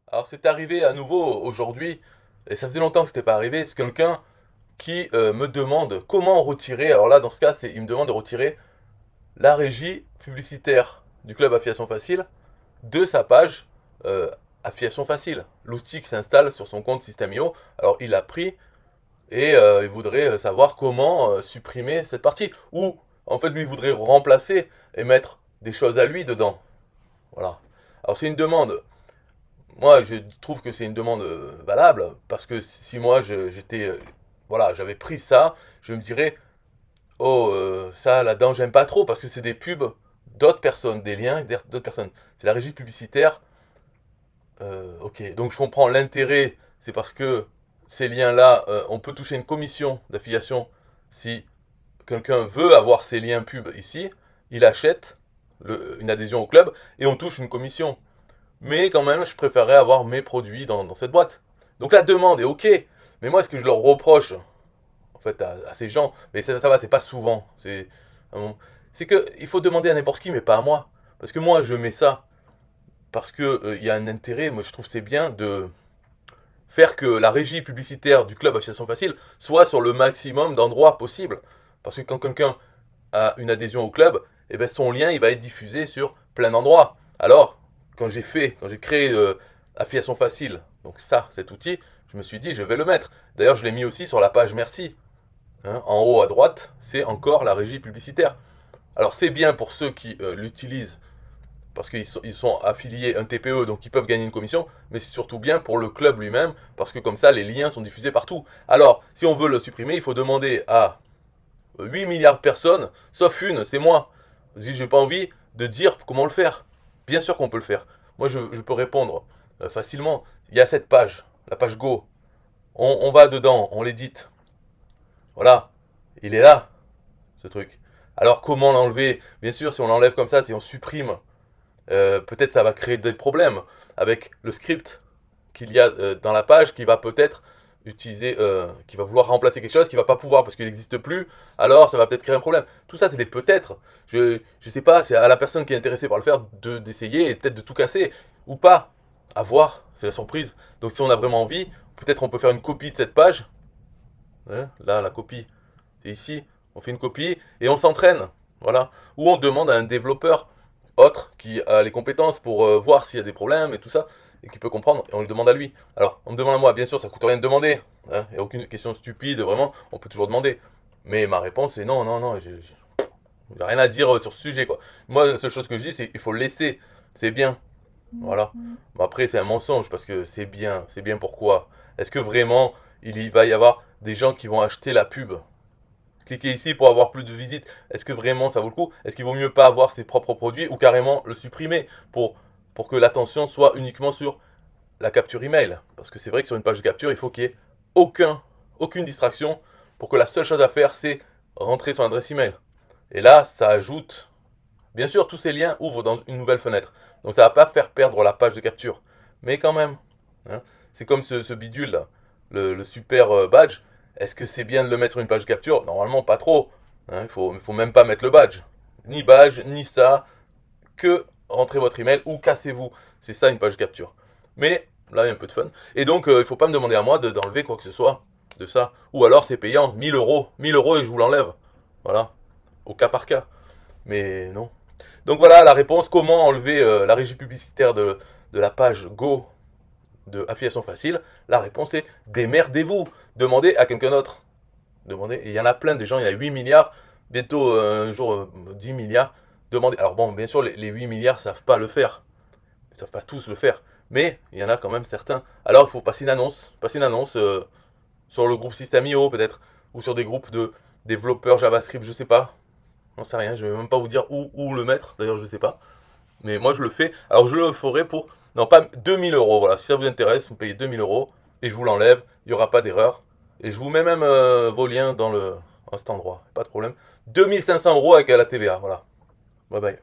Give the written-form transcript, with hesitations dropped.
Alors c'est arrivé à nouveau aujourd'hui, et ça faisait longtemps que c'était pas arrivé, c'est quelqu'un qui me demande comment retirer, alors là dans ce cas il me demande de retirer la régie publicitaire du club Affiliation Facile de sa page Affiliation Facile, l'outil qui s'installe sur son compte System.io. Alors il a pris et il voudrait savoir comment supprimer cette partie, ou en fait lui il voudrait remplacer et mettre des choses à lui dedans. Voilà. Alors c'est une demande. Moi, je trouve que c'est une demande valable, parce que si moi j'étais, voilà, j'avais pris ça, je me dirais, oh, ça là-dedans j'aime pas trop, parce que c'est des pubs d'autres personnes, des liens d'autres personnes. C'est la régie publicitaire, ok, donc je comprends l'intérêt, c'est parce que ces liens-là, on peut toucher une commission d'affiliation si quelqu'un veut avoir ces liens pubs ici, il achète une adhésion au club et on touche une commission. Mais quand même, je préférerais avoir mes produits dans cette boîte. Donc la demande est ok. Mais moi, ce que je leur reproche, en fait, à ces gens, mais ça va, c'est pas souvent. C'est que il faut demander à n'importe qui, mais pas à moi. Parce que moi, je mets ça parce que il y a un intérêt. Moi, je trouve que c'est bien de faire que la régie publicitaire du club Association Facile soit sur le maximum d'endroits possible. Parce que quand quelqu'un a une adhésion au club, eh ben son lien il va être diffusé sur plein d'endroits. Alors, quand j'ai créé Affiliation Facile, donc ça, cet outil, je me suis dit je vais le mettre. D'ailleurs, je l'ai mis aussi sur la page Merci. Hein, en haut à droite, c'est encore la régie publicitaire. Alors c'est bien pour ceux qui l'utilisent parce qu'ils sont affiliés un TPE, donc ils peuvent gagner une commission, mais c'est surtout bien pour le club lui-même, parce que comme ça, les liens sont diffusés partout. Alors, si on veut le supprimer, il faut demander à 8 milliards de personnes, sauf une, c'est moi. Si j'ai pas envie de dire comment le faire. Bien sûr qu'on peut le faire. Moi, je peux répondre facilement. Il y a cette page, la page Go. On va dedans, on l'édite. Voilà, il est là, ce truc. Alors, comment l'enlever? Bien sûr, si on l'enlève comme ça, si on supprime, peut-être ça va créer des problèmes avec le script qu'il y a dans la page qui va peut-être utiliser, qui va vouloir remplacer quelque chose qui va pas pouvoir parce qu'il n'existe plus, alors ça va peut-être créer un problème. Tout ça, c'est des peut-être. Je sais pas, c'est à la personne qui est intéressée par le faire d'essayer et peut-être de tout casser ou pas. À voir, c'est la surprise. Donc si on a vraiment envie, peut-être on peut faire une copie de cette page. Hein, là, la copie, c'est ici. On fait une copie et on s'entraîne. Voilà. Ou on demande à un développeur autre qui a les compétences pour voir s'il y a des problèmes et tout ça, et qui peut comprendre, et on le demande à lui. Alors, on me demande à moi, bien sûr, ça coûte rien de demander. Hein, il n'y a aucune question stupide, vraiment, on peut toujours demander. Mais ma réponse est non, non, non, j'ai rien à dire sur ce sujet, quoi. Moi, la seule chose que je dis, c'est qu'il faut le laisser. C'est bien. Voilà. Bon, après, c'est un mensonge, parce que c'est bien. C'est bien pourquoi? Est-ce que vraiment, il y va y avoir des gens qui vont acheter la pub? Cliquez ici pour avoir plus de visites. Est-ce que vraiment ça vaut le coup? Est-ce qu'il vaut mieux pas avoir ses propres produits ou carrément le supprimer pour que l'attention soit uniquement sur la capture email? Parce que c'est vrai que sur une page de capture, il faut qu'il y ait aucune distraction pour que la seule chose à faire, c'est rentrer son adresse email. Et là, ça ajoute. Bien sûr, tous ces liens ouvrent dans une nouvelle fenêtre. Donc ça va pas faire perdre la page de capture. Mais quand même, hein, c'est comme ce bidule là, le super badge. Est-ce que c'est bien de le mettre sur une page de capture? Normalement, pas trop. Hein, il faut même pas mettre le badge. Ni badge, ni ça. Que rentrez votre email ou cassez-vous. C'est ça une page de capture. Mais là, il y a un peu de fun. Et donc, il faut pas me demander à moi d'enlever quoi que ce soit de ça. Ou alors, c'est payant. 1000 euros. 1000 euros et je vous l'enlève. Voilà. Au cas par cas. Mais non. Donc voilà la réponse. Comment enlever la régie publicitaire de la page Go de affiliation facile? La réponse est démerdez-vous. Demandez à quelqu'un d'autre. Demandez. Et il y en a plein des gens. Il y a 8 milliards. Bientôt un jour 10 milliards. Demandez. Alors bon, bien sûr, les 8 milliards savent pas le faire. Ils savent pas tous le faire. Mais il y en a quand même certains. Alors il faut passer une annonce. Passer une annonce sur le groupe System.io peut-être. Ou sur des groupes de développeurs JavaScript, je sais pas. J'en sais rien, je vais même pas vous dire où le mettre, d'ailleurs je sais pas. Mais moi je le fais. Alors je le ferai pour, non pas 2000 euros, voilà. Si ça vous intéresse, vous payez 2000 euros et je vous l'enlève, il n'y aura pas d'erreur. Et je vous mets même vos liens dans cet endroit, pas de problème. 2500 euros avec la TVA, voilà. Bye bye.